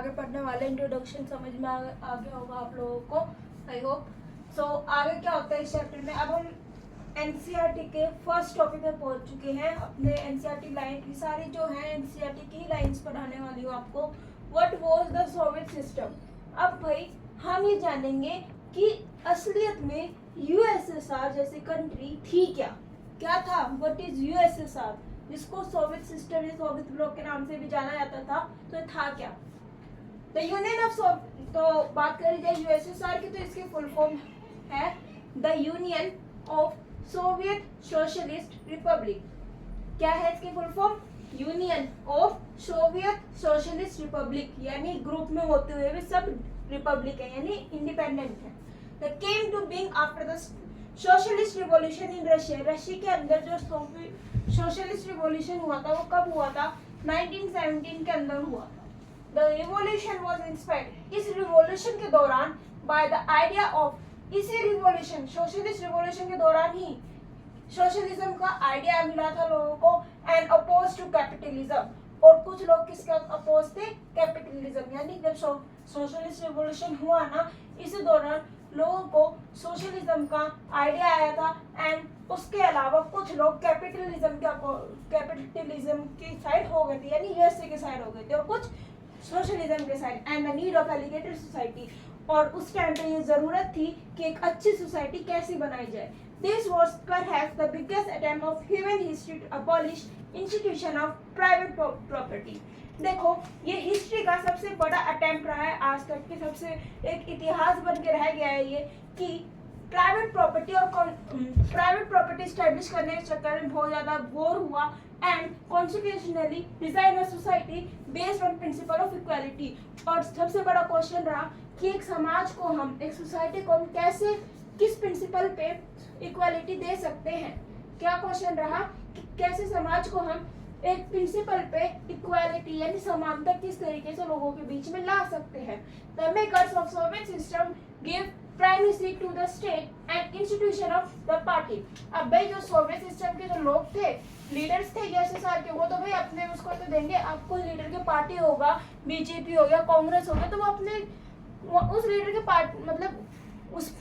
आगे पढ़ने वाले इंट्रोडक्शन समझ में आ गया होगा आप लोगों को, आई होप। सो आगे क्या होता है इस चैप्टर में, अब हम एनसीईआरटी के फर्स्ट टॉपिक पे पहुंच चुके हैं। अपने एनसीईआरटी लाइन की सारी जो है एनसीईआरटी की लाइंस पढ़ाने वाली हूँ आपको। What was the Soviet system. अब भाई हम ये जानेंगे कि असलियत में यूएसएसआर जैसी कंट्री थी क्या, क्या था, व्हाट इज यूएसएसआर, जिसको सोवियत सिस्टम या सोवियत ब्लॉक के नाम से भी जाना जाता था, तो ये था क्या। द यूनियन ऑफ तो बात करी जाए यूएसएसआर की, तो इसकी फुल फॉर्म है the union of Soviet socialist Republic. क्या है इसकी full form, union of Soviet socialist Republic, यानी ग्रुप में होते हुए भी सब रिपब्लिक है, यानी इंडिपेंडेंट है। They came to being after the socialist revolution in Russia. Russia के अंदर जो सोशलिस्ट रिवॉल्यूशन हुआ था वो कब हुआ था, 1917 के अंदर हुआ था। द रिवॉल्यूशन वाज इंस्पायर्ड, इस रिवॉल्यूशन के दौरान बाय द आइडिया ऑफ, इसी रिवॉल्यूशन सोशलिस्ट रिवॉल्यूशन के दौरान ही सोशलिज्म का आइडिया मिला था लोगों को, एंड अपोज टू कैपिटलिज्म। और कुछ लोग किसके अपोज थे, कैपिटलिज्म। यानी जब सोशलिस्ट रिवॉल्यूशन हुआ ना, इस दौरान लोगों को सोशलिज्म का आइडिया आया था, एंड उसके अलावा कुछ लोग कैपिटलिज्म की साइड हो गए थे, यानी यूएसए के साइड हो गए थे, और कुछ सोशलिज्म के side. And the need of एलिगेटेड सोसाइटी, और उस टाइम पे ये जरूरत थी कि एक अच्छी सोसाइटी कैसी बनाई जाए। This was perhaps the biggest attempt of human history to abolish institution of private property. देखो ये हिस्ट्री का सबसे बड़ा अटेम्प्ट रहा है आज तक की, सबसे एक इतिहास बन के रह गया है ये कि प्राइवेट प्रॉपर्टी और प्राइवेट प्रॉपर्टी स्टैब्लिश करने के चक्कर में बहुत ज्यादा वॉर हुआ, and constitutionally design a society based on principle of equality. और सबसे बड़ा क्वेश्चन रहा कि एक समाज को हम, एक सोसाइटी को हम कैसे, किस प्रिंसिपल पे इक्वालिटी दे सकते हैं। क्या क्वेश्चन रहा कि कैसे समाज को हम एक प्रिंसिपल पे इक्वालिटी यानी समानता किस तरीके से लोगों के बीच में ला सकते हैं। The makers of Soviet system give primacy to the state and institution of the party. अब भाई जो सोवियत सिस्टम के जो लोग थे, लीडर्स थे यूएसएसआर के, वो तो भाई अपने उसको तो देंगे, आपको लीडर के पार्टी होगा, बीजेपी हो गया, कांग्रेस हो गया, तो वो अपने उस लीडर के पार्टी, मतलब उस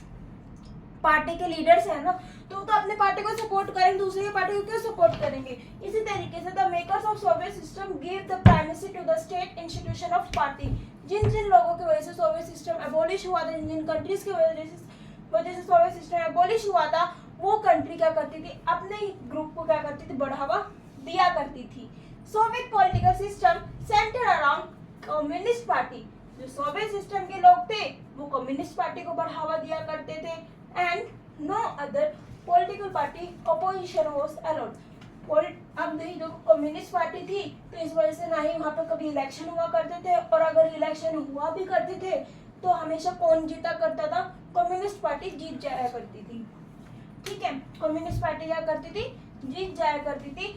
पार्टी के लीडर्स है ना, तो अपने पार्टी को सपोर्ट करेंगे, दूसरे की पार्टी को क्यों सपोर्ट करेंगे। इसी तरीके से the makers of Soviet system give the primacy to the state institution of party. जिन जिन लोगों की वजह से सोवियत सिस्टम एबॉलिश हुआ था, जिन जिन कंट्रीज की वजह से सोवियत सिस्टम एबॉलिश हुआ था, वो कंट्री क्या करती थी, अपने ही ग्रुप को क्या करती थी, बढ़ावा दिया करती थी। Soviet political system centre around communist party. जो सोवियत सिस्टम के लोग थे वो कम्युनिस्ट पार्टी को बढ़ावा दिया करते थे, and no other political party opposition was allowed. अब नहीं, जो कम्युनिस्ट पार्टी थी तो इस वजह से ना ही वहाँ पे कभी इलेक्शन हुआ करते थे, और अगर इलेक्शन हुआ भी करते थे तो हमेशा कौन जीता करता था, कम्युनिस्ट पार्टी जीत जाया करती थी। ठीक है, कम्युनिस्ट पार्टी क्या करती थी, जीत जाया करती थी।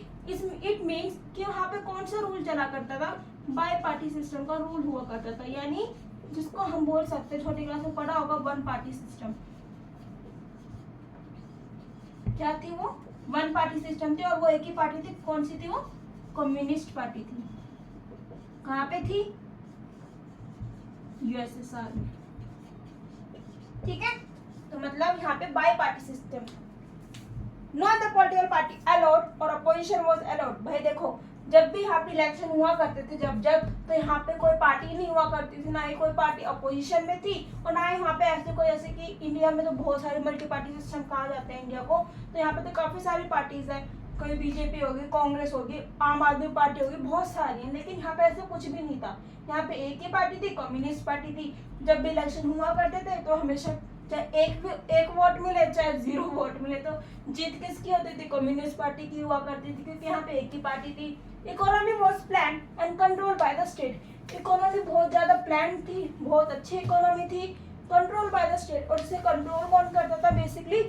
इट मीन्स कि वहाँ पे कौन सा रूल चला करता था, बाय पार्टी सिस्टम का रूल हुआ करता था, यानी जिसको हम बोल सकते, छोटी क्लास में पढ़ा होगा, वन पार्टी सिस्टम। क्या थी वो, वन पार्टी सिस्टम थी, और वो एक ही पार्टी थी, कौन सी थी वो, कम्युनिस्ट पार्टी थी। कहाँ पे थी, यूएसएसआर में। ठीक है, तो मतलब यहाँ पे bi party system, not the political party allowed और अपोजिशन वाज अलाउड। भाई देखो जब भी यहाँ पे इलेक्शन हुआ करते थे, जब तो यहाँ पे कोई पार्टी नहीं हुआ करती थी, ना ही कोई पार्टी अपोजिशन में थी, और ना ही यहाँ पे ऐसे कोई, जैसे कि इंडिया में तो बहुत सारे मल्टी पार्टी सिस्टम कहा जाता है इंडिया को, तो यहाँ पे तो काफी सारी पार्टीज है, कोई बीजेपी होगी, कांग्रेस होगी, आम आदमी पार्टी होगी, बहुत सारी है, लेकिन यहाँ पे ऐसे कुछ भी नहीं था। यहाँ पे एक ही पार्टी थी, कम्युनिस्ट पार्टी थी। जब भी इलेक्शन हुआ करते थे तो हमेशा चाहे एक वोट मिले चाहे 0 वोट मिले, तो जीत किसकी होती थी, कम्युनिस्ट पार्टी की हुआ करती थी, क्योंकि यहाँ पे एक ही पार्टी थी। Economy was plan and control by the state. Economy बहुत ज्यादा प्लान थी, बहुत अच्छी इकोनॉमी थी, कंट्रोल बाय द स्टेट। और इसे कंट्रोल कौन करता था, बेसिकली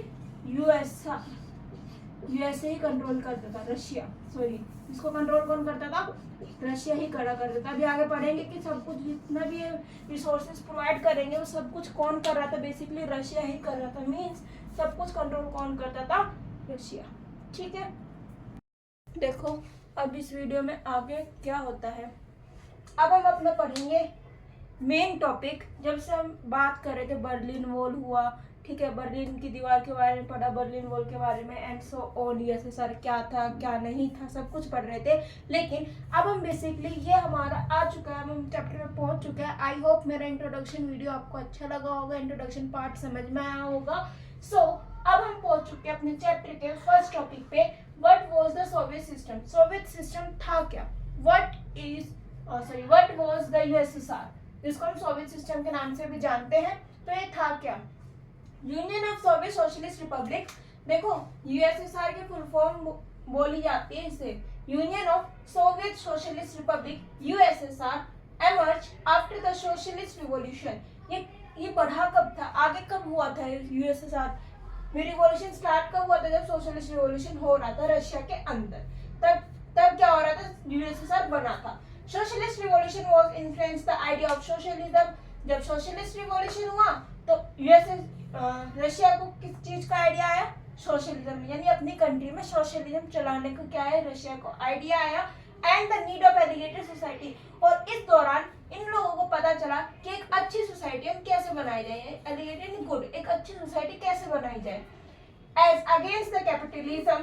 यूएसए ही कंट्रोल करता था, रशिया, सॉरी, इसको कंट्रोल कौन करता था, रशिया ही करा करता था। अभी आगे पढ़ेंगे कि सब कुछ जितना भी रिसोर्सेज प्रोवाइड करेंगे वो सब कुछ कौन कर रहा था, बेसिकली रशिया ही कर रहा था। मींस सब कुछ कंट्रोल कौन करता था, रशिया। ठीक है, देखो अब इस वीडियो में आगे क्या होता है। अब हम अपना पढ़ेंगे मेन टॉपिक जब से हम बात कर रहे थे, बर्लिन वॉल हुआ, ठीक है, बर्लिन की दीवार के बारे में पढ़ा, बर्लिन वॉल के बारे में एंड सो ऑन, यूएसएसआर क्या था क्या नहीं था सब कुछ पढ़ रहे थे। लेकिन अब हम बेसिकली ये हमारा आ चुका है, हम चैप्टर में पहुंच चुके हैं। आई होप मेरा इंट्रोडक्शन वीडियो आपको अच्छा लगा होगा, इंट्रोडक्शन पार्ट समझ में आया होगा। सो अब हम पहुंच चुके हैं अपने चैप्टर के फर्स्ट टॉपिक पे, what was the Soviet system. Soviet system था क्या, व्हाट वाज द यूएसएसआर, जिसको हम सोवियत सिस्टम के नाम से भी जानते हैं। तो ये था क्या, union of Soviet socialist Republic. देखो यूएसएसआर की फुल फॉर्म बोली जाती है इसे, union of Soviet socialist Republic USSR emerge after the socialist revolution. ये बढ़ा कब था, आगे कब हुआ था यूएसएसआर में रिवॉल्यूशन स्टार्ट कब हुआ था, जब सोशलिस्ट रिवॉल्यूशन हो रहा था रशिया के अंदर, तब क्या हो रहा था, यूएसएसआर बना था। Socialist revolution was influence the idea of socialism. जब सोशलिस्ट रिवॉल्यूशन हुआ तो रशिया को किस चीज का आइडिया आया, सोशलिज्म, यानी अपनी कंट्री में सोशलिज्म चलाने को क्या है, रशिया को आइडिया आया। एंड द नीड ऑफ एलिगेटेड सोसाइटी, और इस दौरान इन लोगों को पता चला कि एक अच्छी सोसाइटी हम कैसे बनाई जाए, एलिगेटेड गुड, एक अच्छी सोसाइटी कैसे बनाई जाए। As against the capitalism,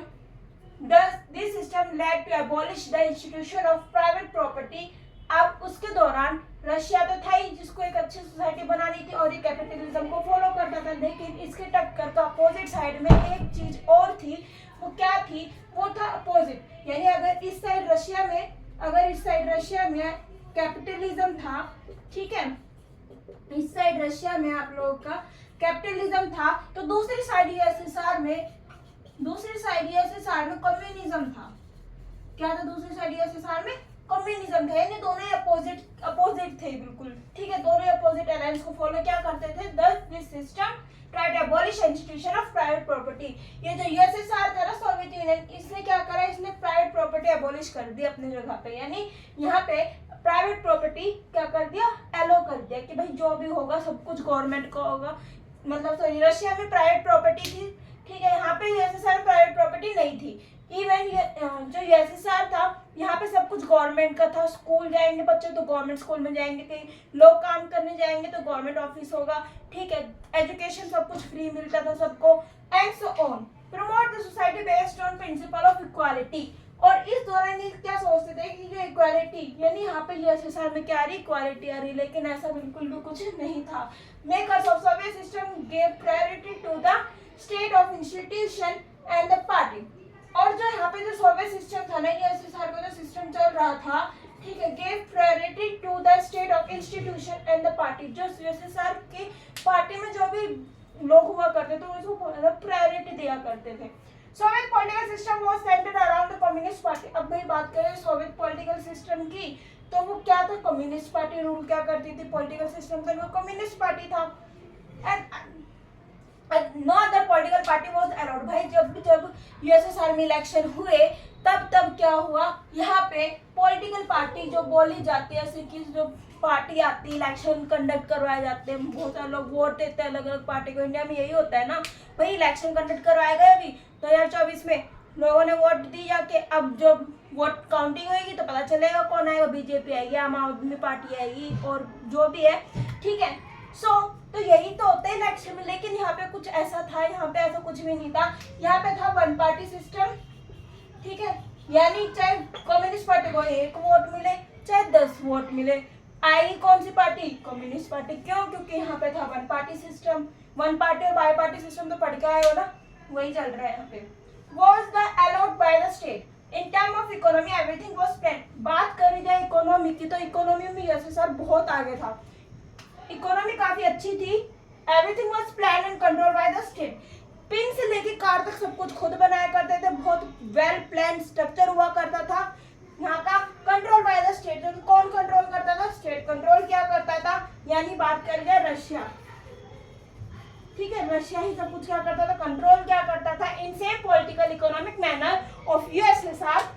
this system led to abolish the institution of private property। अब उसके दौरान रशिया तो था ही जिसको एक अच्छी सोसाइटी बनानी थी और ये कैपिटलिज्म को फॉलो करता था, लेकिन इसके टक्कर का अपोजिट साइड में एक चीज और थी। वो क्या थी, वो था अपोजिट, यानी अगर इस साइड रशिया में कैपिटलिज्म था, ठीक है, इस साइड रशिया में आप लोगों का कैपिटलिज्म था, तो दूसरी साइड यूएसएसआर में कम्युनिज्म था। क्या था दूसरी साइड यूएसएसआर में, कम्युनिज्म था, यानी दोनों अपोजिट थे बिल्कुल, ठीक है, दोनों अपोजिट अलायंस को फॉलो क्या करते थे। thus this system tried to abolish institution of private property। ये जो यूएसएसआर था ना, सोवियत यूनियन, इसने क्या करा, इसने प्राइवेट प्रॉपर्टी अबॉलिश कर दी अपनी जगह पे, यानी यहाँ पे प्राइवेट प्रॉपर्टी क्या कर दिया, एलो कर दिया कि भाई जो भी होगा सब कुछ गवर्नमेंट का होगा। मतलब तो रशिया में प्राइवेट प्रॉपर्टी थी, ठीक है, यहाँ पे यूएसएसआर में प्राइवेट प्रॉपर्टी नहीं थी। इवन जो यूएसएसआर था यहाँ पे सब कुछ गवर्नमेंट का था, स्कूल जाएंगे बच्चे तो गवर्नमेंट स्कूल में जाएंगे, कहीं लोग काम करने जाएंगे तो गवर्नमेंट ऑफिस होगा, ठीक है, एजुकेशन सब कुछ फ्री मिलता था सबको, and so on. Promote the society based on principle of equality. और इस दौरान ये क्या सोचते थे कि जो इक्वालिटी, यानी यहाँ पे यूएसएसआर में क्या आ रही, इक्वालिटी आ रही, लेकिन ऐसा बिल्कुल भी कुछ नहीं था। Makers of Soviet system gave priority to the state of institution and the party. और जो यहाँ पे जो सोवियत सिस्टम था ना, यूएसएसआर का जो सिस्टम चल रहा था, ठीक है, gave priority to the state of institution and the party. जो यूएसएसआर की पार्टी में जो भी लोग हुआ करते थे उसको प्रायोरिटी दिया करते थे। Soviet political system was centred around the communist party. अब भाई बात करें सोवियत पॉलिटिकल सिस्टम की, तो वो क्या था, कम्युनिस्ट पार्टी रूल क्या करती थी, पॉलिटिकल सिस्टम था वो कम्युनिस्ट पार्टी था। No other political party was allowed. भाई जब यूएसएसआर में इलेक्शन हुए तब क्या हुआ, यहाँ पे पॉलिटिकल पार्टी जो बोली जाती है, जैसे कि जो पार्टी आती है, इलेक्शन कंडक्ट करवाए जाते हैं, बहुत सारे लोग वोट देते हैं अलग अलग पार्टी को, इंडिया में यही होता है ना भाई, इलेक्शन कंडक्ट करवाए गए अभी 2024 में, लोगों ने वोट दी जाके, अब जो वोट काउंटिंग होगी तो पता चलेगा कौन आएगा, बीजेपी आएगी, आम आदमी पार्टी आएगी, और जो भी है, ठीक है। तो यही तो होता है इलेक्शन में, लेकिन यहाँ पे कुछ ऐसा था, यहाँ पे ऐसा कुछ भी नहीं था, यहाँ पे था वन पार्टी सिस्टम, ठीक है, यानी चाहे कम्युनिस्ट पार्टी को 1 वोट मिले चाहे 10 वोट मिले, आएगी कौन सी पार्टी, कम्युनिस्ट पार्टी। क्यों, क्योंकि यहाँ पे था one party system. One party और बाई पार्टी सिस्टम तो पढ़ के आए हो ना, वही चल रहा है यहाँ पे। Was the allowed by the state in term of economy everything was planned। बात करी जाए इकोनॉमी की, तो इकोनॉमी में यूएसएसआर बहुत आगे था, इकोनॉमी काफी अच्छी थी, everything was plan and control by the state. Pin से लेके कार तक सब कुछ खुद बनाया करते थे, बहुत वेल प्लान स्ट्रक्चर हुआ करता था यहाँ का, कंट्रोल बाय द स्टेट। तो कौन कंट्रोल करता था, स्टेट कंट्रोल क्या करता था, यानी बात कर जाए रशिया, ठीक है, रशिया ही सब कुछ क्या करता था, कंट्रोल क्या करता था। In same political economic manner of USSR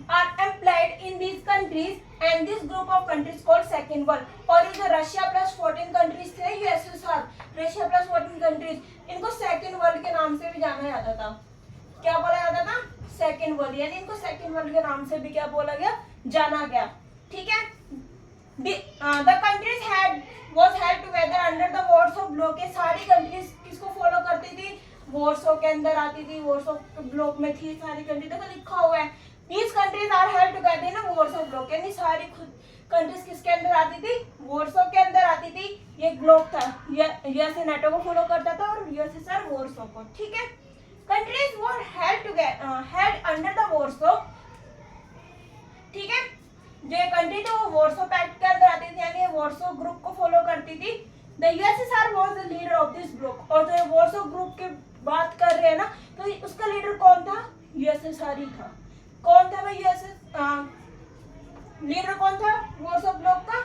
are employed in these countries and this group of countries called second world। और ये जो रशिया प्लस 14 कंट्रीज थे यूएसएसआर, रशिया प्लस 14 कंट्रीज, इनको सेकंड वर्ल्ड के नाम से भी जाना जाता था। क्या बोला जाता था, सेकंड वर्ल्ड, यानी इनको सेकंड वर्ल्ड के नाम से भी क्या बोला गया, जाना गया, ठीक है। The countries had was held together under the वार्सो block. ये सारी कंट्रीज किसको फॉलो करती थी? वार्सो के अंदर आती थी, वार्सो ब्लॉक में थी सारी कंट्री। देखो लिखा हुआ है these countries are held together in Warsaw bloc, यानी सारी कंट्रीज किसके अंदर आती थी? वार्सो के अंदर आती थी। ये ब्लॉक था, यूएसए नाटो को फॉलो करता था और यूएसएसआर वार्सो को। ठीक है, countries were held together held under the वार्सो। ठीक है, जो कंट्री थी वो वार्सो पैक्ट के अंदर आती थी, यानी वार्सो ग्रुप को फॉलो करती थी। The USSR was the leader of this block. और जो वार्सो ग्रुप की बात कर रहे हैं ना, तो उसका लीडर कौन था? यूएसएसआर ही था। कौन था भाई लीडर कौन था वार्सो ब्लॉक का?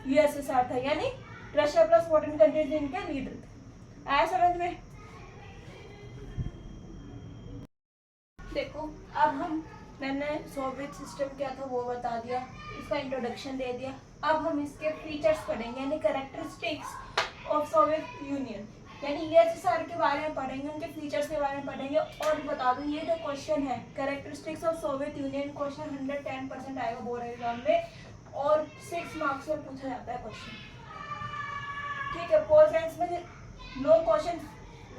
यूएसएसआर था, यानी रशिया प्लस 14 कंट्रीज इनके लीडर थे। आया समझ में? देखो अब मैंने सोवियत सिस्टम क्या था वो बता दिया, इसका इंट्रोडक्शन दे दिया। अब हम इसके फीचर्स पढ़ेंगे, यानी कैरेक्टरिस्टिक्स ऑफ सोवियत यूनियन, यानी यूएसएसआर के बारे में पढ़ेंगे, उनके फीचर्स के बारे में पढ़ेंगे। और बता दूं ये जो क्वेश्चन है characteristics of Soviet union, question 110% आएगा बोर्ड एग्जाम में और 6 मार्क्स में पूछा जाता है क्वेश्चन। ठीक है, पोल साइंस में 9 क्वेश्चन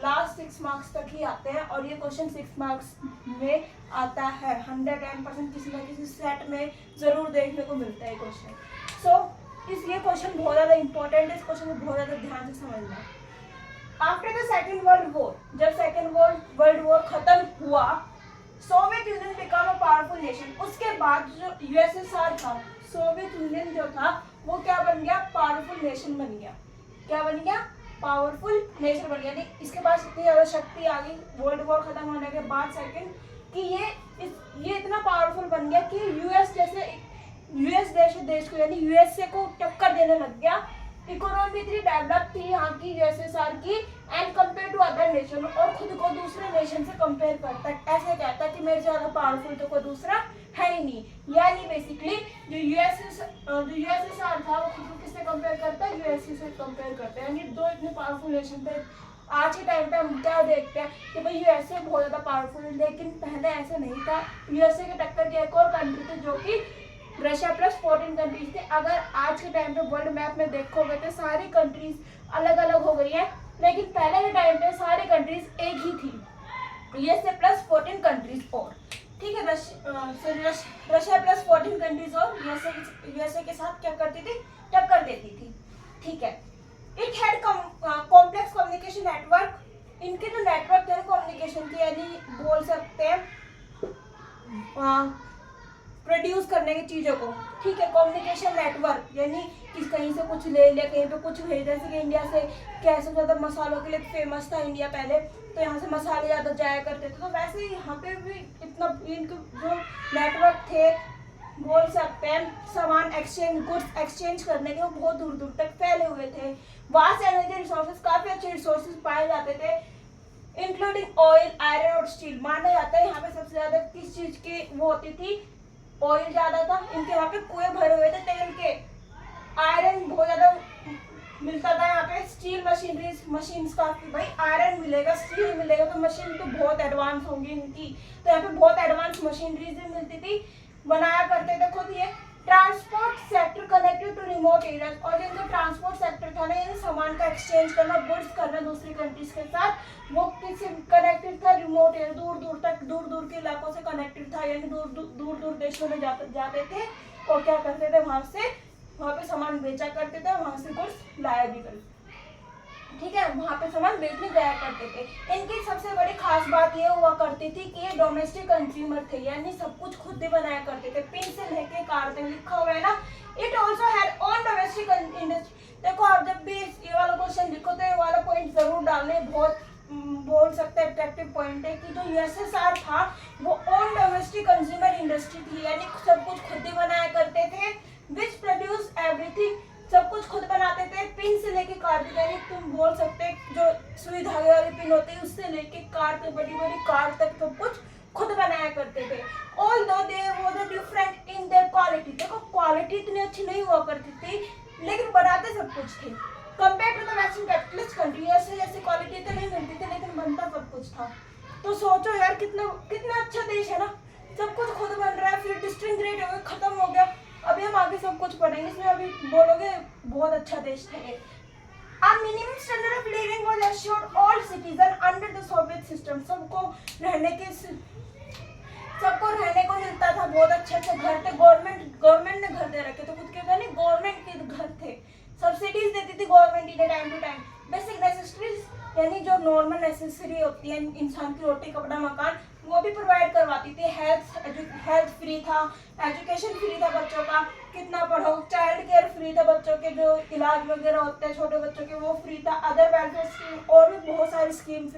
लास्ट 6 मार्क्स तक ही आते हैं और ये क्वेश्चन 6 मार्क्स में आता है। 110% किसी न किसी सेट में जरूर देखने को मिलता है क्वेश्चन। ये क्वेश्चन बहुत ज्यादा इंपॉर्टेंट है, इस क्वेश्चन को बहुत ज्यादा ध्यान से समझना। After the second world war, जब सेकेंड वर्ल्ड वॉर खत्म हुआ, Soviet union become a powerful nation. उसके बाद जो यूएसएसआर था, सोवियत यूनियन जो था वो क्या बन गया? पावरफुल नेशन बन गया। क्या बन गया? पावरफुल नेशन बन गया। नहीं, इसके पास इतनी ज्यादा शक्ति आ गई वर्ल्ड वॉर खत्म होने के बाद सेकंड, कि ये इतना पावरफुल बन गया कि यूएस देश को यानी यूएसए को टक्कर देने लग गया। इकोनॉमी इतनी डेवलप थी यहाँ की यूएसएसआर की and compare to other nation, और खुद को दूसरे नेशन से कंपेयर करता है, ऐसे कहता है कि मेरे से ज्यादा पावरफुल तो कोई दूसरा है ही नहीं। यानी बेसिकली जो यूएसएसआर था वो खुद को किससे कंपेयर करता है? यूएसए से कंपेयर करता है। यानी दो इतने पावरफुल नेशन थे। आज के टाइम पे हम क्या देखते हैं कि भाई यूएसए बहुत ज्यादा पावरफुल है, लेकिन पहले ऐसा नहीं था। यूएसए के टक्कर के एक और कंट्री थे जो कि रशिया प्लस 14 कंट्रीज थे। अगर आज के टाइम पे वर्ल्ड मैप में देखोगे तो सारी कंट्रीज अलग अलग हो गई है, लेकिन पहले के टाइम पे सारी कंट्रीज एक ही थी, यूएसए प्लस 14 कंट्रीज। और ठीक है, रशिया प्लस 14 कंट्रीज और यूएसए के साथ क्या करती थी? टक्कर देती थी। ठीक है, it had complex communication network. इनके जो नेटवर्क थे कम्युनिकेशन के, यानी बोल सकते हैं प्रोड्यूस करने की चीज़ों को। ठीक है, कम्युनिकेशन नेटवर्क यानी कि कहीं से कुछ ले लिया, कहीं पे कुछ भेज, जैसे कि इंडिया से कैसे ज़्यादा मसालों के लिए फेमस था इंडिया पहले, तो यहाँ से मसाले ज़्यादा जाया करते थे, तो वैसे ही यहाँ पे भी इतना इनके जो नेटवर्क थे बोल सकते हैं सामान एक्सचेंज, गुड्स एक्सचेंज करने के, वो बहुत दूर दूर तक फैले हुए थे। वास्ट एनर्जी रिसोर्सेज, काफ़ी अच्छे रिसोर्सेज पाए जाते थे, इंक्लूडिंग ऑयल, आयरन और स्टील। माना जाता है यहाँ पे सबसे ज़्यादा किस चीज़ की वो होती थी? ऑयल ज्यादा था। इनके यहाँ पे कुएं भरे हुए थे तेल के। आयरन बहुत ज्यादा मिलता था यहाँ पे। स्टील मशीन्स काफी, भाई आयरन मिलेगा स्टील मिलेगा तो मशीन तो बहुत एडवांस होंगी इनकी, तो यहाँ पे बहुत एडवांस मशीनरीज भी मिलती थी, बनाया करते थे खुद ये। Transport sector connected to remote areas, और जिनका ट्रांसपोर्ट सेक्टर था ना, यानी सामान का एक्सचेंज करना, गुड्स करना दूसरी कंट्रीज के साथ, वो किससे कनेक्टेड था? रिमोट एरिया, दूर दूर के इलाकों से कनेक्टेड था, यानी दूर देशों में जाते थे और क्या करते थे? वहाँ पे सामान बेचा करते थे, वहाँ से गुड्स लाया भी करते। ठीक है, वहाँ पे सामान बेचने जाया करते थे। इनकी सबसे बड़ी खास बात ये हुआ करती थी कि ये डोमेस्टिक कंज्यूमर थे, यानी सब कुछ खुद ही बनाया करते थे, पिन से लेके कार तक। लिखा हुआ है ना, it also had on domestic industry. देखो आप जब भी ये वाला क्वेश्चन लिखो तो ये वाला पॉइंट जरूर डालने, बहुत बोल सकते हैं अट्रैक्टिव पॉइंट है कि जो यूएसएसआर था वो ऑन डोमेस्टिक कंज्यूमर इंडस्ट्री थी, यानी सब कुछ खुद ही बनाया करते थे। विच प्रोड्यूस एवरीथिंग, सब कुछ खुद बनाते थे, पिन से लेके कार तक, यानी तुम बोल सकते हैं जो सुई धागे वाली पिन होती है उससे लेके कार तक, बड़ी बड़ी कार तक सब कुछ खुद बनाया करते थे। Although they were different in their quality, देखो क्वालिटी इतनी अच्छी नहीं हुआ करती थी, लेकिन बनाते सब कुछ थे। Compare to the western capitalist country, ऐसी क्वालिटी तो नहीं मिलती थी, लेकिन बनता सब कुछ था। तो सोचो यार कितना अच्छा देश है ना, सब कुछ खुद बन रहा है। फिर डिस्टिंग ग्रेड हो गया, खत्म हो गया, अभी हम आगे सब कुछ पढ़ेंगे, इसमें अभी बोलोगे बहुत अच्छा देश था ये। A minimum standard of living was assured all citizens under the Soviet system. सबको रहने को मिलता था, बहुत अच्छे अच्छे घर थे, गवर्नमेंट ने घर दे रखे थे, खुद के घर नहीं, गवर्नमेंट के घर थे, सब्सिडीज देती थी गवर्नमेंट इन्हें time to time. Basic necessities यानी जो नॉर्मल नेसेसरी होती है इंसान की, रोटी कपड़ा मकान, वो भी प्रोवाइड करवाती थी। हेल्थ फ्री था, एजुकेशन फ्री था बच्चों का, कितना पढ़ो, चाइल्ड केयर फ्री था, बच्चों के जो इलाज वगैरह होते हैं छोटे बच्चों के वो फ्री था, अदर वेलफेयर स्कीम और भी बहुत सारी स्कीम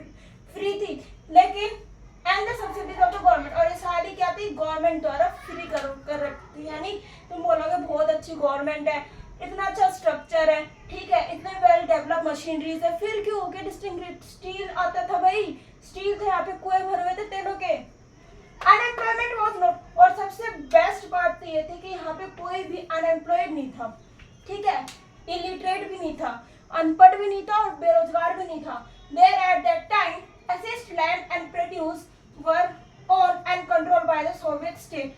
फ्री थी। लेकिन and the subsidies of the government, और ये सारी क्या थी, गवर्नमेंट द्वारा फ्री कर रखती। यानी तुम बोलोगे बहुत अच्छी गवर्नमेंट है, इतना अच्छा स्ट्रक्चर है, ठीक है, इतने वेल डेवलप मशीनरीज है, फिर क्यों हो गया डिस्टिंग्विश्ड? स्टील आता था भाई, स्टील थे, यहाँ पे कुएं भरे हुए थे तेलों के। अनएम्प्लॉयमेंट वाज नॉट, और सबसे बेस्ट बात तो ये थी कि यहाँ पे कोई भी अनएम्प्लॉयड नहीं था, ठीक है, इलिटरेट भी नहीं था, अनपढ़ भी नहीं था और बेरोजगार भी नहीं था। There at that time assessed land and produce were owned and controlled by the Soviet state.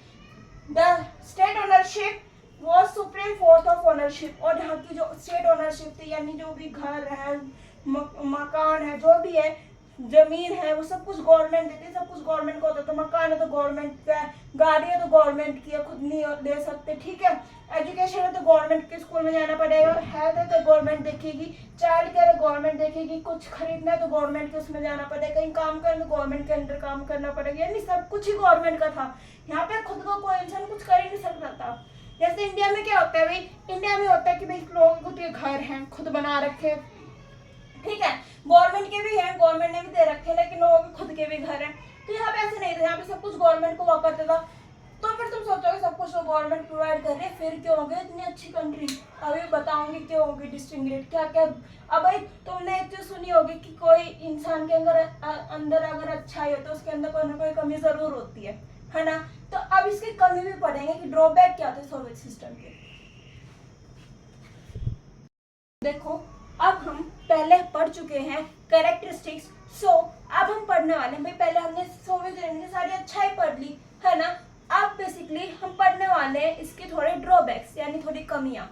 The state ownership was supreme force of ownership. और यहाँ की जो state ownership थी, यानी जो भी घर है, मकान है, जो भी है, जमीन है, वो सब कुछ गवर्नमेंट देती है, सब कुछ गवर्नमेंट को होता है। तो मकान है तो गवर्नमेंट का है, गाड़ी है तो गवर्नमेंट की है, खुद नहीं दे सकते, ठीक है। एजुकेशन है तो गवर्नमेंट के स्कूल में जाना पड़ेगा, हेल्थ है तो गवर्नमेंट देखेगी, चाइल्ड केयर है गवर्नमेंट देखेगी, कुछ खरीदना है तो गवर्नमेंट के उसमें जाना पड़ेगा, कहीं काम करना तो गवर्नमेंट के अंडर काम करना पड़ेगा, यानी सब कुछ ही गवर्नमेंट का था। यहाँ पे खुद को कोई इंसान कुछ कर ही नहीं सकता था। जैसे इंडिया में क्या होता है भाई, इंडिया में होता है कि भाई लोगों को खुद के घर हैं, खुद बना रखे, ठीक है, गवर्नमेंट के भी हैं, गवर्नमेंट ने भी दे रखे, लेकिन लोगों के खुद के भी घर हैं। तो यहाँ पे ऐसे नहीं था, यहाँ पे सब कुछ गवर्नमेंट को हुआ करता था। तो फिर तुम सोचोगे सब कुछ तो गवर्नमेंट प्रोवाइड कर रही है, फिर क्यों हो गई इतनी अच्छी कंट्री? अभी बताऊंगी क्यों होगी डिस्टिंग्विश्ड, क्या क्या। अब भाई तुमने एक चीज सुनी होगी कि कोई इंसान के अंदर अगर अच्छाई है तो उसके अंदर कोई ना कोई कमी जरूर होती है ना। तो अब इसकी कमी भी पढ़ेंगे कि ड्रॉबैक क्या थे सोवियत सिस्टम के। देखो अब हम पहले पढ़ चुके हैं कैरेक्टरिस्टिक्स, सो अब हम पढ़ने वाले हैं भाई, पहले हमने सोवियत यूनियन की सारी अच्छाई पढ़ ली है ना। अब बेसिकली हम पढ़ने वाले हैं इसके थोड़े ड्रॉबैक्स, यानी थोड़ी कमियां।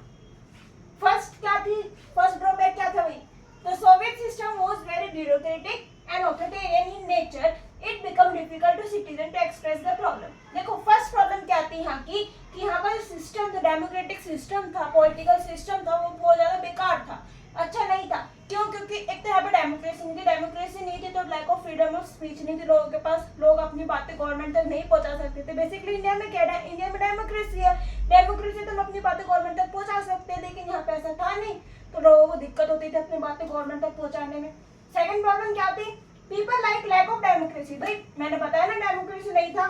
फर्स्ट क्या थी, फर्स्ट ड्रॉबैक क्या था भाई, the Soviet system was very bureaucratic and authoritarian in nature, it become difficult to citizen to express the problem. देखो फर्स्ट प्रॉब्लम क्या थी यहाँ की, कि यहाँ का जो सिस्टम था, डेमोक्रेटिक सिस्टम था, पॉलिटिकल सिस्टम था, वो बहुत ज्यादा बेकार था, अच्छा नहीं था। क्यों? क्योंकि एक तो यहाँ पे डेमोक्रेसी नहीं थी तो lack of freedom of speech नहीं थी लोगों के पास, लोग अपनी बातें गवर्नमेंट तक नहीं पहुंचा सकते थे। बेसिकली इंडिया में क्या है, इंडिया में डेमोक्रेसी है, डेमोक्रेसी तुम अपनी बातें गवर्नमेंट तक पहुंचा सकते हैं, लेकिन यहाँ पे ऐसा था नहीं, तो लोगों को दिक्कत होती थी अपनी बातें गवर्नमेंट तक पहुंचाने में। सेकंड प्रॉब्लम क्या थी, people like lack of democracy. भाई मैंने बताया ना डेमोक्रेसी नहीं था,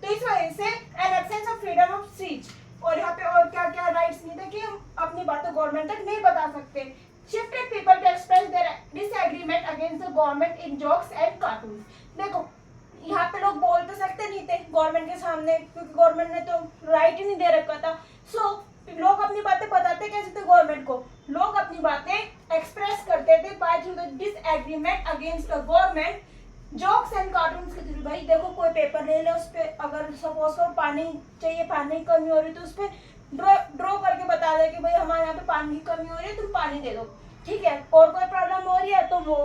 तो इस वजह से an absence of freedom of speech, और यहाँ पे और क्या क्या राइट्स नहीं थे कि हम अपनी बातें गवर्नमेंट तक नहीं बता सकते। Shifted people to express their disagreement against the government in jokes and cartoons. देखो यहाँ पे लोग बोल तो सकते नहीं थे गवर्नमेंट के सामने, क्योंकि गवर्नमेंट ने तो राइट ही नहीं दे रखा था। सो लोग अपनी बातें बताते कैसे थे गवर्नमेंट को, लोग अपनी बातें एक्सप्रेस करते थे by through the disagreement against the government, jokes and cartoons के थ्रू। भाई देखो कोई पेपर ले ले, उस पर अगर सपोज करो पानी चाहिए, पानी की कमी हो रही तो उस पर ड्रॉ करके बता दे कि भाई हमारे यहाँ पे पानी की कमी हो रही है, तुम पानी दे दो, ठीक है। और कोई प्रॉब्लम हो रही है तो वो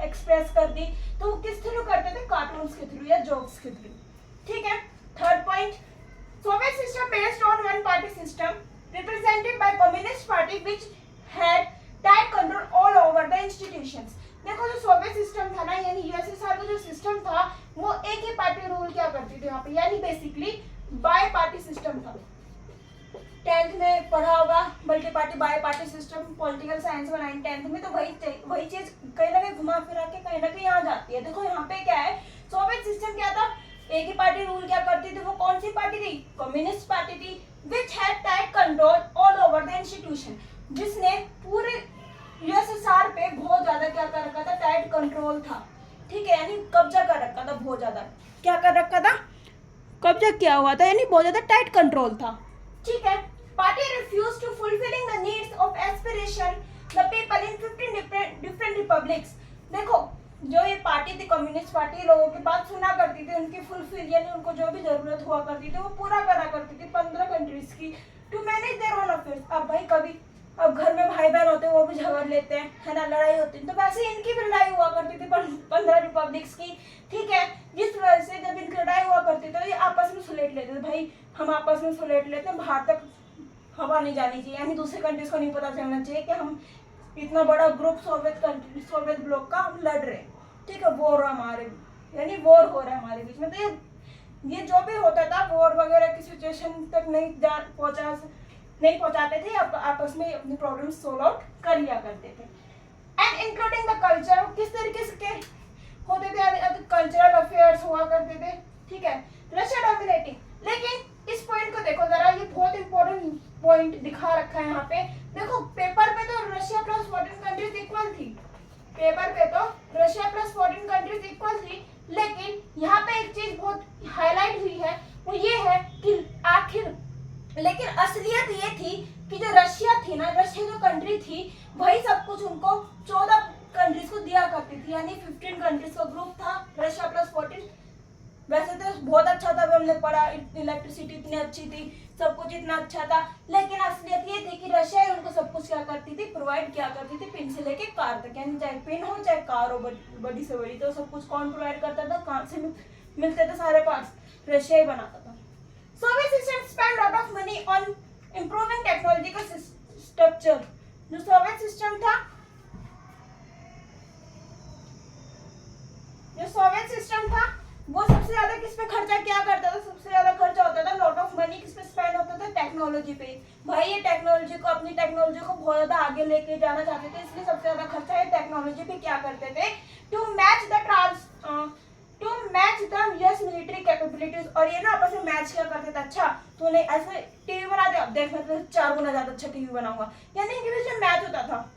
एक्सप्रेस कर दी, तो वो किस थ्रू करते थे, कार्टून्स के थ्रू या जोक्स के थ्रू, ठीक है। Third point, Soviet system based on one party system represented by communist party which had tight control all over the institutions. देखो जो सोवियत सिस्टम था ना, यानी यूएसएसआर का जो सिस्टम था, वो एक ही पार्टी रूल क्या करती थी यहाँ पे, यानी बेसिकली बाय पार्टी सिस्टम था। 10th में पढ़ा होगा multi party bi party system, political science में 9th 10th में, तो वही चीज कहीं ना कहीं घुमा फिरा के कहीं ना कहीं आ जाती है। देखो यहाँ पे क्या है, सोवियत सिस्टम क्या था, एक ही पार्टी रूल क्या करती थी, वो कौन सी पार्टी थी, कम्युनिस्ट पार्टी थी, which had tight control all over the institution, जिसने पूरे यूएसएसआर पे बहुत ज्यादा क्या कर रखा था, टाइट कंट्रोल था, ठीक है, यानी कब्जा कर रखा था, बहुत ज्यादा क्या कर रखा था, कब्जा किया हुआ था, यानी बहुत ज्यादा टाइट कंट्रोल था, ठीक है। Party refused to fulfilling the needs of aspiration the people in 15 different republics. देखो जो ये पार्टी थी कम्युनिस्ट पार्टी, लोगों की बात सुना करती थी, उनकी फुलफिल यानी उनको जो भी जरूरत हुआ करती थी वो पूरा करा करती थी 15 कंट्रीज की to manage their own affairs. अब भाई कभी अब घर में भाई बहन होते हैं वो भी झगड़ लेते हैं, है ना, लड़ाई होती है, तो वैसे इनकी भी लड़ाई हुआ करती थी 15 रिपब्लिक्स की, ठीक है। जिस वजह से जब इनकी लड़ाई हुआ करती थी तो ये आपस में सुलेट लेते थे, भाई हम आपस में सुलेट लेते हैं, बाहर तक हवा नहीं जानी चाहिए, यानी दूसरे कंट्रीज को नहीं पता चलना चाहिए कि हम इतना बड़ा group Soviet country Soviet block का हम लड़ रहे हैं, ठीक है, वॉर हमारे यानी वॉर हो रहा है हमारे बीच में। तो ये जो भी होता था वॉर वगैरह की सिचुएशन तक नहीं पहुंचाते थे, आपस में अपनी प्रॉब्लम सोल्व आउट कर लिया करते थे। एंड इंक्लूडिंग द कल्चर, किस तरीके से के होते थे, कल्चरल अफेयर्स हुआ करते थे, ठीक है, रशिया डोमिनेटिंग। लेकिन इस पॉइंट को देखो जरा, ये बहुत इंपॉर्टेंट पॉइंट दिखा रखा है यहाँ पे, देखो पेपर पे तो रशिया प्लस 14 कंट्रीज इक्वल थी, पेपर पे तो रशिया प्लस 14 कंट्रीज इक्वल थी, लेकिन यहाँ पे एक चीज बहुत हाईलाइट हुई है, वो ये है कि आखिर, लेकिन असलियत ये थी कि जो रशिया थी ना, रशिया जो कंट्री थी वही सब कुछ उनको 14 कंट्रीज को दिया करती थी, यानी 15 कंट्रीज का ग्रुप था रशिया प्लस 14। वैसे तो बहुत अच्छा था, हमने पढ़ा, इलेक्ट्रिसिटी इतनी अच्छी थी, सब कुछ इतना अच्छा था, लेकिन असलियत ये थी कि रशिया उनको सब कुछ क्या करती थी, प्रोवाइड किया करती थी, पिन से लेके कार तक, यानी चाहे पिन हो चाहे कार हो बड़ी से बड़ी, तो सब कुछ कौन प्रोवाइड करता था, कहाँ से मिलते थे सारे पार्ट्स, रशिया ही बनाता था। Soviet system spend lot of money on improving technological structure. जो सोवियत सिस्टम था, जो सोवियत सिस्टम था वो सबसे ज्यादा किस पे खर्चा क्या करता था, सबसे ज्यादा खर्चा होता था, लॉट ऑफ मनी किस पे स्पेंड होता था, टेक्नोलॉजी पे। भाई ये टेक्नोलॉजी को, अपनी टेक्नोलॉजी को बहुत ज्यादा आगे लेके जाना चाहते थे, इसलिए सबसे ज्यादा खर्चा ये टेक्नोलॉजी पे क्या करते थे, to match the US military capabilities. और ये ना आपस में मैच क्या करते थे, अच्छा तूने ऐसे टीवी बना दिया, अब देख मैं तो 4 गुना ज्यादा अच्छा टीवी बनाऊंगा, यानी इनके बीच में मैच होता था।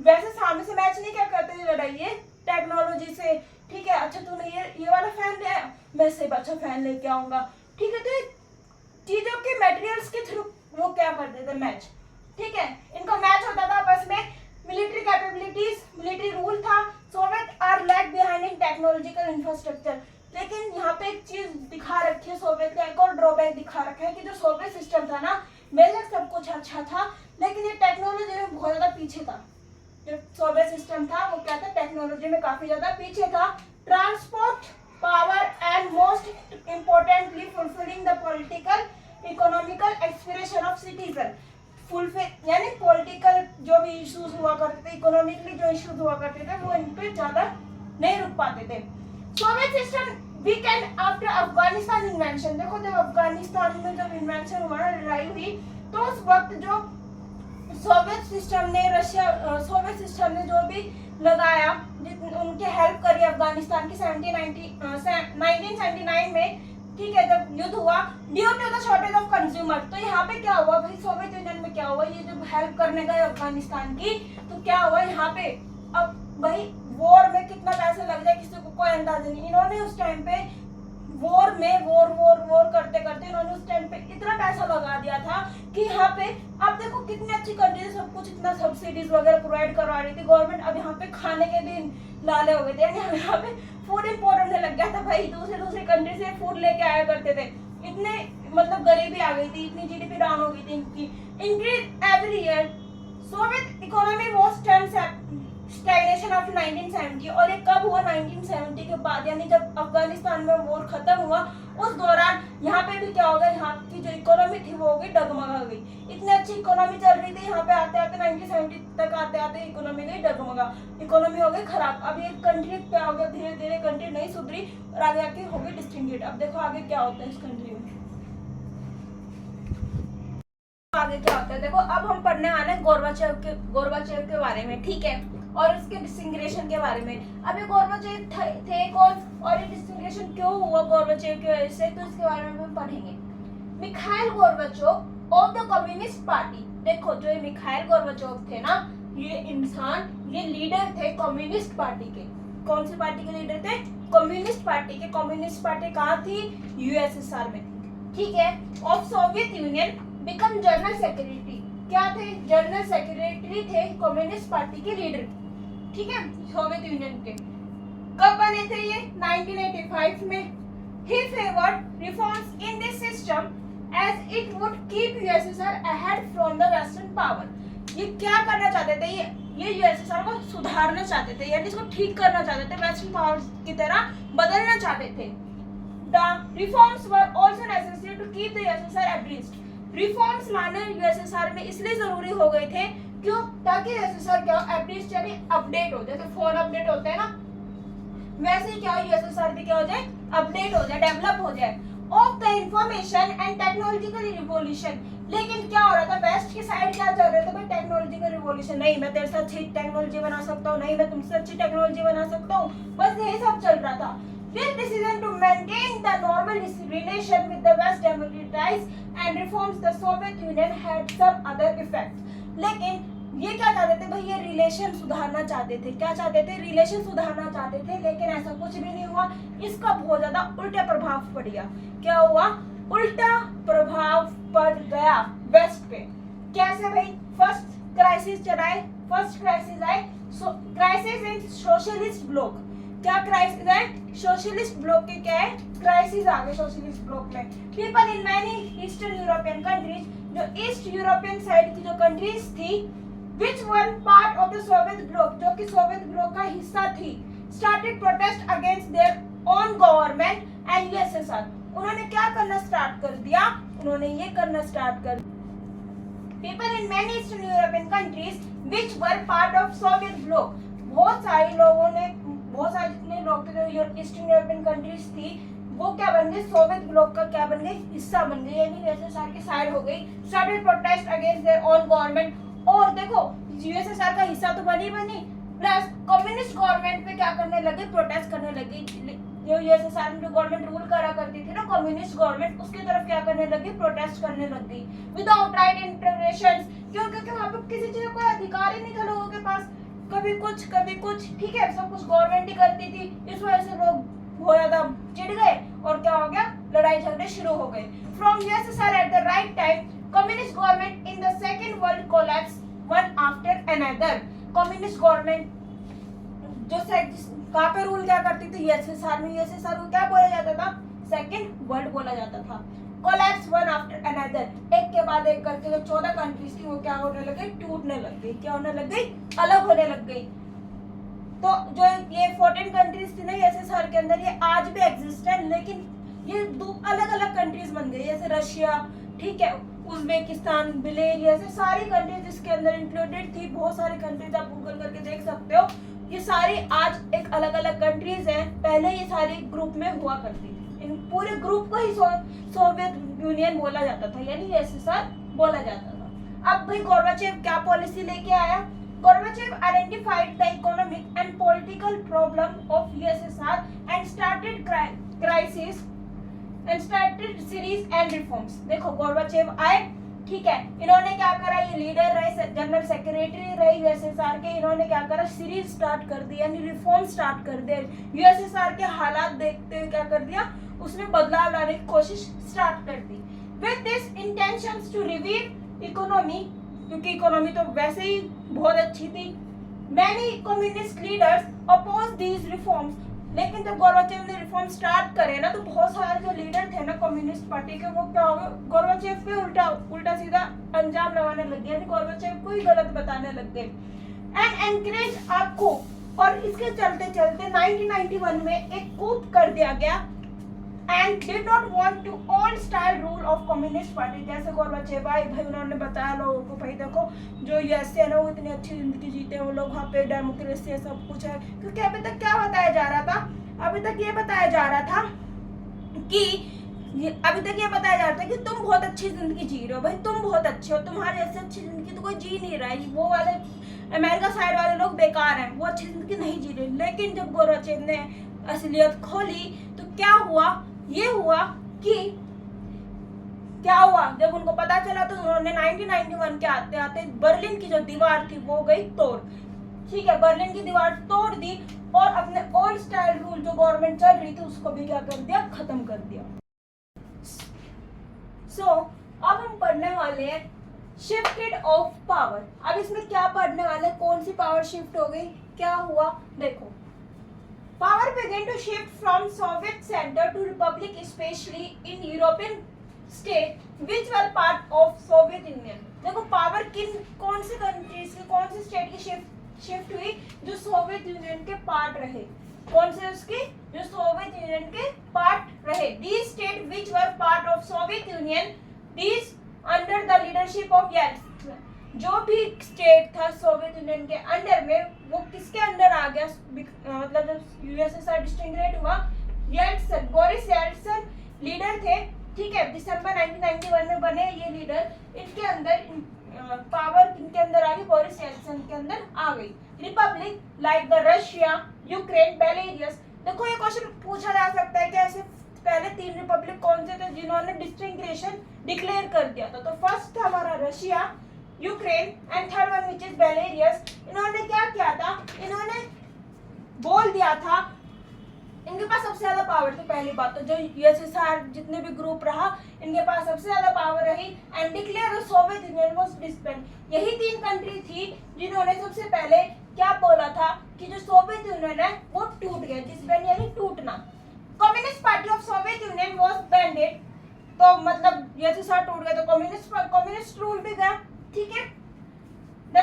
वैसे सामने से मैच नहीं क्या करते थे लड़ाई, ये टेक्नोलॉजी से, ठीक है, अच्छा तूने ये वाला फैन ले आया, मैं इससे अच्छा फैन लेके आऊंगा, ठीक है। तो चीजों के मटेरियल्स के थ्रू वो क्या करते थे, मैच, ठीक है, इनका मैच होता था आपस में। मिलिट्री कैपेबिलिटीज, मिलिट्री रूल था, Soviet are lag behind in technological infrastructure. लेकिन यहाँ पे एक चीज दिखा रखी है, सोवियत का एक और ड्रॉबैक दिखा रखा है कि जो सोवियत सिस्टम था ना, बेशक सब कुछ अच्छा था, लेकिन ये टेक्नोलॉजी में बहुत ज्यादा पीछे था। जो सोवियत सिस्टम था वो क्या था, टेक्नोलॉजी में काफी ज्यादा पीछे था। Transport, power and most importantly fulfilling the political economical aspiration of citizen. Fulfil यानी पॉलिटिकल जो भी इश्यूज हुआ करते थे, इकोनॉमिकली जो इश्यूज हुआ करते थे, वो इन पे ज्यादा नहीं रुक पाते थे। Soviet system weekend after Afghanistan invention. देखो जब अफगानिस्तान में जब इन्वेंशन हुआ ना, लड़ाई हुई, तो उस वक्त जो सोवियत सिस्टम ने जो भी लगाया, उनके हेल्प करी अफगानिस्तान की 1979 में, ठीक है, जब युद्ध हुआ, due to the shortage of consumer. तो यहाँ पे क्या हुआ भाई, सोवियत यूनियन में क्या हुआ, ये जब हेल्प करने गए अफगानिस्तान की, तो क्या हुआ यहाँ पे, अब भाई वॉर में कितना पैसा लग जाए किसी को कोई अंदाजा नहीं। इन्होंने उस टाइम पे वॉर में वॉर करते करते इन्होंने उस टाइम पे इतना पैसा लगा दिया था कि यहाँ पे आप देखो कितनी अच्छी कंट्री, सब कुछ इतना सब्सिडीज वगैरह प्रोवाइड करवा रही थी गवर्नमेंट। अब यहाँ पे खाने के दिन लाले हो गए थे, यानी यहाँ पे फूड इम्पोर्ट होने लग गया था भाई, दूसरे कंट्री से फूड लेके आया करते थे, इतने मतलब गरीबी आ गई थी, इतनी जीडीपी डाउन हो गई थी इनकी। Increase every year, Soviet economy was stagnation of 1970। और ये कब हुआ, 1970 के बाद, यानी जब अफगानिस्तान में वॉर खत्म हुआ उस दौरान यहाँ पे भी क्या हो गया, यहाँ की जो इकोनॉमी थी वो हो गई डगमगा गई। इतनी अच्छी इकोनॉमी चल रही थी, यहाँ पे आते आते 1970 तक आते आते इकोनॉमी गई डगमगा, इकोनॉमी हो गई खराब। अब ये कंट्री क्या हो गया, धीरे धीरे कंट्री नहीं सुधरी और आगे आके हो गई डिस्टिंग्विश। अब देखो आगे क्या होता है इस कंट्री में, आगे क्या होता है देखो। अब हम पढ़ने वाले हैं गोर्बाचेव के बारे में, ठीक है, और इसके डिस्टिंग्रेशन के बारे में। अभी गोर्बाचेव थे कौन और ये डिस्टिंग्रेशन क्यों हुआ गोर्बाचेव की वजह से, तो इसके बारे में हम पढ़ेंगे। Mikhail Gorbachev of the communist party. देखो जो ये मिखाइल गोर्बाचोव थे ना, ये इंसान, ये लीडर थे कम्युनिस्ट पार्टी के। कौन सी पार्टी के लीडर थे, कम्युनिस्ट पार्टी के। कम्युनिस्ट पार्टी कहाँ थी, यूएसएसआर में थी, ठीक है। Of Soviet union become general secretary. क्या थे, जनरल सेक्रेटरी थे कम्युनिस्ट पार्टी के लीडर, ठीक है, सोवियत यूनियन के। कब बने थे ये? 1985 में। He favored reforms in this system as it would keep USSR ahead from the Western power. ये क्या करना चाहते थे? ये यूएसएसआर को सुधारना चाहते थे, यानी इसको ठीक करना चाहते थे, वेस्टर्न पावर्स की तरह बदलना चाहते थे। The reforms were also necessary to keep the USSR abreast. Reforms लाने यूएसएसआर में इसलिए जरूरी हो गए थे, क्यों? ताकि यूएसएसआर क्या हो, एब्रीस्ट यानी अपडेट हो, जैसे फोन अपडेट होते हैं ना, वैसे ही क्या हो, यूएसएसआर भी क्या हो जाए, अपडेट हो जाए, डेवलप हो जाए। Of the information and technological revolution. लेकिन क्या हो रहा था, वेस्ट की साइड क्या चल रहा था भाई, टेक्नोलॉजिकल रिवॉल्यूशन। नहीं मैं तेरे से अच्छी टेक्नोलॉजी बना सकता हूँ, नहीं मैं तुमसे अच्छी टेक्नोलॉजी बना सकता हूँ, बस यही सब चल रहा था। This decision to maintain the normal relation with the West democratized and reforms the Soviet Union had some other effects. लेकिन ये क्या चाहते थे भाई, ये रिलेशन सुधारना चाहते थे। क्या चाहते थे? रिलेशन सुधारना चाहते थे, लेकिन ऐसा कुछ भी नहीं हुआ। इसका बहुत ज्यादा उल्टा प्रभाव पड़ गया। क्या हुआ? उल्टा प्रभाव पड़ गया वेस्ट पे। कैसे भाई? फर्स्ट क्राइसिस चलाए, फर्स्ट क्राइसिस आए, क्राइसिस इन सोशलिस्ट ब्लॉक। क्या क्राइसिस है? सोशलिस्ट ब्लॉक के क्या है? क्राइसिस आ गए सोशलिस्ट ब्लॉक में। People in many eastern European countries, जो ईस्ट यूरोपियन साइड की जो कंट्रीज थी, which were part of the Soviet bloc, जो कि सोवियत ब्लॉक का हिस्सा थी, started protest against their own government and USSR. उन्होंने क्या करना स्टार्ट कर दिया? उन्होंने ये करना स्टार्ट कर People in many Eastern European countries which were part of Soviet bloc, बहुत सारे लोगों ने, बहुत सारे जितने लोग थे जो ईस्टर्न यूरोपियन कंट्रीज थी, वो क्या बन गए? सोवियत ब्लॉक का क्या बन गए? हिस्सा बन गए, यानी यूएसएसआर की साइड हो गई। Started protest against their own government. और देखो यूएसएसआर का हिस्सा तो बनी, प्लस कम्युनिस्ट गवर्नमेंट पे क्या करने लगे? प्रोटेस्ट करने लगे। जो यूएसएसआर में जो गवर्नमेंट रूल करा करती थी ना, कम्युनिस्ट गवर्नमेंट, उसकी तरफ क्या करने लगी? प्रोटेस्ट करने लगी विदाउट राइट इंटरवेंशन। क्यों? क्योंकि वहाँ पे किसी चीज का अधिकार ही नहीं था लोगों के पास, कभी कुछ, ठीक है, सब कुछ गवर्नमेंट ही करती थी। इस वजह से लोग बहुत ज्यादा चिढ़ गए और क्या हो गया? लड़ाई झगड़े शुरू हो गए। From USSR at the right time, communist government in the second world collapse one after another. Communist government जो कहाँ पे रूल क्या करती थी? यूएसएसआर में। यूएसएसआर को क्या बोला जाता था? सेकेंड वर्ल्ड बोला जाता था। कोलैप्स वन आफ्टर अनदर, एक के बाद एक करके जो 14 कंट्रीज थी वो क्या होने लग गई? टूटने लग गई। क्या होने लग गई? अलग होने लग गई। तो जो ये 14 कंट्रीज थी ना यूएसएसआर के अंदर, ये आज भी एग्जिस्ट है, लेकिन ये दो अलग अलग कंट्रीज बन गई, जैसे रशिया, ठीक है, उज्बेकिस्तान, बिलेरिया, ऐसे सारी कंट्रीज जिसके अंदर इंक्लूडेड थी। बहुत सारी कंट्रीज आप गूगल करके देख सकते हो। ये सारी आज एक अलग अलग कंट्रीज हैं, पहले ये सारी ग्रुप में हुआ करती थी। इन पूरे ग्रुप को ही सोवियत यूनियन बोला जाता था, यानी यूएसएसआर बोला जाता था। अब भाई गोर्बाचेव क्या पॉलिसी लेके आया? Gorbachev identified the economic and political problem of USSR and started crisis and started series and reforms. देखो गोर्बाचेव आए, ठीक है, इन्होंने क्या करा? ये लीडर रहे, जनरल सेक्रेटरी रहे यूएसएसआर के। इन्होंने क्या करा? सीरीज स्टार्ट कर दी, यानी रिफॉर्म स्टार्ट कर दिया। यूएसएसआर के हालात देखते हुए क्या कर दिया? उसने बदलाव लाने की कोशिश स्टार्ट कर दी। With this intentions to revive economy, क्योंकि इकोनॉमी तो वैसे ही बहुत अच्छी थी। Many communist leaders opposed these reforms, लेकिन जब गोर्बाचेव ने रिफॉर्म स्टार्ट करे ना, तो बहुत सारे जो लीडर थे ना कम्युनिस्ट पार्टी के, वो क्या हो गए? गोर्बाचेव पे उल्टा सीधा अंजाम लगाने लग गए, यानी गोर्बाचेव को ही गलत बताने लग गए। एंड एनकरेज अ कूप, और इसके चलते चलते 1991 में एक कूप कर दिया गया। And did not want to old style rule of communist party, जैसे गोर्बाचेव आए भाई, उन्होंने बताया लोगों को भाई देखो जो यूएसए है ना, वो इतनी अच्छी जिंदगी जीते हैं वो लोग, वहाँ पे डेमोक्रेसी है, सब कुछ है। क्योंकि अभी तक क्या बताया जा रहा था? अभी तक ये बताया जा रहा था कि तुम बहुत अच्छी जिंदगी जी रहे हो भाई, तुम बहुत अच्छे हो, तुम्हारे ऐसे अच्छी जिंदगी तो कोई जी नहीं रहा है। वो वाले अमेरिका साइड वाले लोग बेकार हैं, वो अच्छी जिंदगी नहीं जी रहे। लेकिन जब गोर्बाचेव ने असलियत खोली तो क्या हुआ? ये हुआ कि क्या हुआ? जब उनको पता चला तो उन्होंने 1991 के आते आते बर्लिन की जो दीवार थी वो गई तोड़, ठीक है, बर्लिन की दीवार तोड़ दी और अपने ओल्ड स्टाइल रूल जो गवर्नमेंट चल रही थी उसको भी क्या कर दिया? खत्म कर दिया। अब हम पढ़ने वाले हैं शिफ्टेड ऑफ पावर। अब इसमें क्या पढ़ने वाले? कौन सी पावर शिफ्ट हो गई? क्या हुआ? देखो Power began to shift from Soviet center to Republic, especially in European state which were part of Soviet Union. देखो पावर कौन से कंट्रीज के, कौन से स्टेट की शिफ्ट हुई जो सोवियत यूनियन के पार्ट रहे, कौन से उसके जो सोवियत यूनियन के पार्ट रहे. These states which were part of Soviet Union, these under the leadership of Yeltsin. जो भी स्टेट था सोवियत यूनियन के अंडर में, वो किसके अंडर आ गया, मतलब जब यूएसएसआर डिसइंटीग्रेट हुआ, येल्टसिन, बोरिस येल्टसिन लीडर थे. ठीक है, दिसंबर 1991 में बने ये लीडर. इनके अंदर पावर इनके अंदर आ गई, बोरिस येल्टसिन के अंदर आ गई. Republic like the Russia, Ukraine, Belarus. देखो ये क्वेश्चन पूछा जा सकता है कि ऐसे पहले 3 रिपब्लिक कौन से थे जिन्होंने डिसइंटीग्रेशन डिक्लेयर कर दिया था. तो फर्स्ट था हमारा Russia, Ukraine and third one which is Belarus. इन्होंने क्या किया था, इन्होंने बोल दिया था, इनके पास सबसे ज्यादा पावर थी. पहली बात तो जो यूएसएसआर जितने भी ग्रुप रहा, इनके पास सबसे ज्यादा पावर रही. And declare Soviet Union was disband. यही 3 कंट्री थी जिन्होंने सबसे पहले क्या बोला था कि जो सोवियत यूनियन है वो टूट गया. डिसबैंड यानी टूटना. Communist Party of Soviet Union was banded. तो मतलब यूएसएसआर टूट गया तो कम्युनिस्ट रूल भी गया. ठीक है. The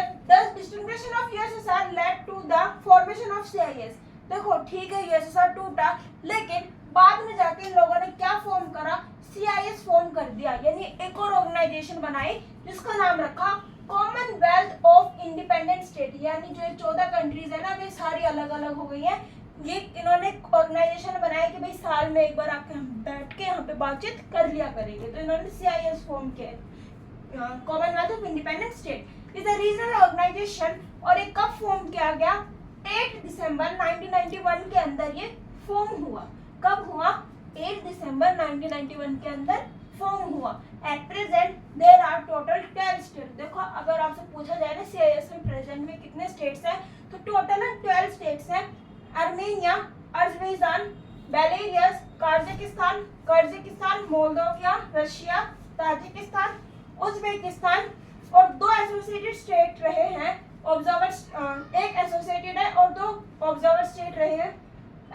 disintegration of USSR led to the formation of CIS. देखो ठीक है, यूएसएसआर टूटा, लेकिन बाद में जाके इन लोगों ने क्या फॉर्म करा, CIS फॉर्म कर दिया. यानी एक और ऑर्गेनाइजेशन बनाई जिसका नाम रखा कॉमनवेल्थ ऑफ इंडिपेंडेंट स्टेट. यानी जो 14 कंट्रीज है ना, वे सारी अलग अलग हो गई हैं. ये इन्होंने ऑर्गेनाइजेशन बनाया कि भाई साल में एक बार आके हम बैठ के यहाँ पे बातचीत कर लिया करेंगे. तो इन्होंने CIS फॉर्म किया, commonwealth of independent state is a regional organisation. और एक कब फॉर्म किया गया, 8 दिसंबर 1991 के अंदर ये फॉर्म हुआ. कब हुआ, 8 दिसंबर 1991 के अंदर फॉर्म हुआ. At present there are total 12 state. देखो अगर आपसे पूछा जाए ना CIS में प्रेजेंट में कितने स्टेट्स हैं, तो टोटल 12 स्टेट्स हैं. Armenia, Azerbaijan, Belarus, Kazakhstan, Moldova, Russia, Tajikistan, Uzbekistan और 2 एसोसिएटेड स्टेट रहे हैं. ऑब्जर्वर्स, एक एसोसिएटेड है और 2 ऑब्जर्वर स्टेट रहे हैं.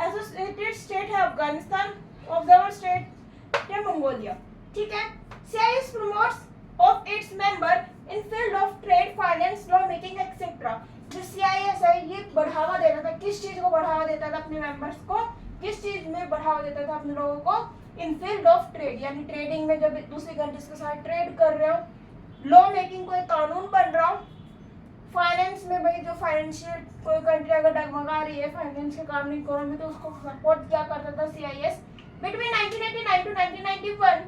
एसोसिएटेड स्टेट है अफगानिस्तान, ऑब्जर्वर स्टेट है मंगोलिया. ठीक है. CIS promotes of its member in field of trade, finance, law making etcetera. जो CIS है ये बढ़ावा देता था, किस चीज को बढ़ावा देता था अपने मेंबर्स को, किस चीज में बढ़ावा देता था अपने लोगों को, इन फील्ड ऑफ ट्रेड. यानी ट्रेडिंग में जब दूसरी कंट्रीज के साथ ट्रेड कर रहे हो, लॉ मेकिंग कोई कानून बन रहा हो, फाइनेंस में भाई जो फाइनेंशियल कोई कंट्री अगर डगमगा रही है फाइनेंस के काम नहीं करो में, तो उसको सपोर्ट क्या करता था CIS. Between 1989 to 1991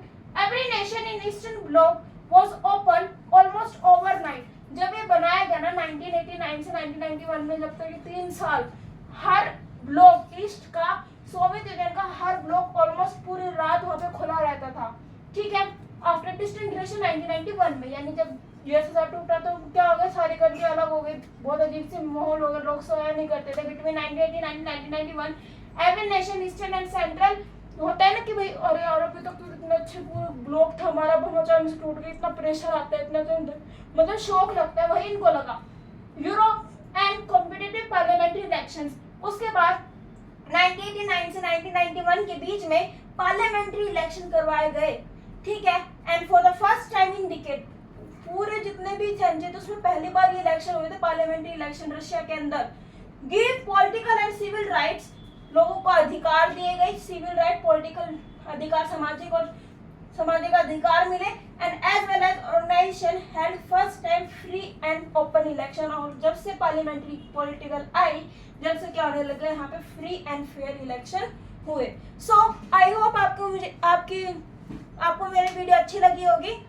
every nation in eastern block was open almost overnight. जब ये बनाया गया ना 1989 से 1991 में, जब तक ये 3 साल, हर ब्लॉक ईस्ट का, सोवियत यूनियन का हर ब्लॉक ऑलमोस्ट पूरी रात वहाँ पे खुला रहता था. ठीक है. आफ्टर डिसइंटीग्रेशन 1991 में, यानी जब यूएसएसआर टूटा तो क्या हो गया, सारी कंट्री अलग हो गई, बहुत अजीब से माहौल हो गया, लोग सोया नहीं करते थे. Between 1989 and 1991 every nation eastern and central, होता है ना कि भाई अरे यार अभी तक तो इतना अच्छे पूरा ब्लॉक था हमारा, अचानक से टूट गया, इतना प्रेशर आता है, इतना तो मतलब शौक लगता है. वही इनको लगा. Europe and competitive parliamentary elections. उसके बाद 1989 से 1991 के बीच में पार्लियामेंट्री इलेक्शन करवाए गए. ठीक है. And for the first time in decade, पूरे जितने भी थे तो उसमें पहली बार ये इलेक्शन हुए थे, पार्लियामेंट्री इलेक्शन रशिया के अंदर. Give political and civil rights, लोगों को अधिकार दिए गए, सिविल राइट, पॉलिटिकल अधिकार, सामाजिक अधिकार मिले. And as well as organisation held first time free and open election. और जब से पार्लियामेंट्री पॉलिटिकल आई, जब से क्या होने लगे, यहाँ पे फ्री एंड फेयर इलेक्शन हुए. सो आई होप आपको मेरी वीडियो अच्छी लगी होगी.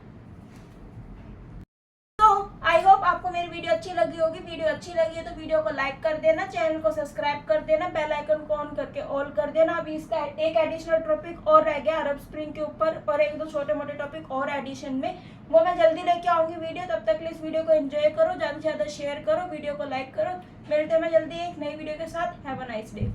आई होप आपको मेरी वीडियो अच्छी लगी होगी. वीडियो अच्छी लगी है तो वीडियो को लाइक कर देना, चैनल को सब्सक्राइब कर देना, बेल आइकन को ऑन करके ऑल कर देना. अभी इसका एक एडिशनल टॉपिक और रह गया अरब स्प्रिंग के ऊपर, और 1-2 छोटे मोटे टॉपिक और एडिशन में, वो मैं जल्दी लेके आऊंगी वीडियो. तब तक इस वीडियो को एंजॉय करो, ज़्यादा से ज़्यादा शेयर करो, वीडियो को लाइक करो. मिलते हैं मैं जल्दी एक नई वीडियो के साथ. Have a nice day.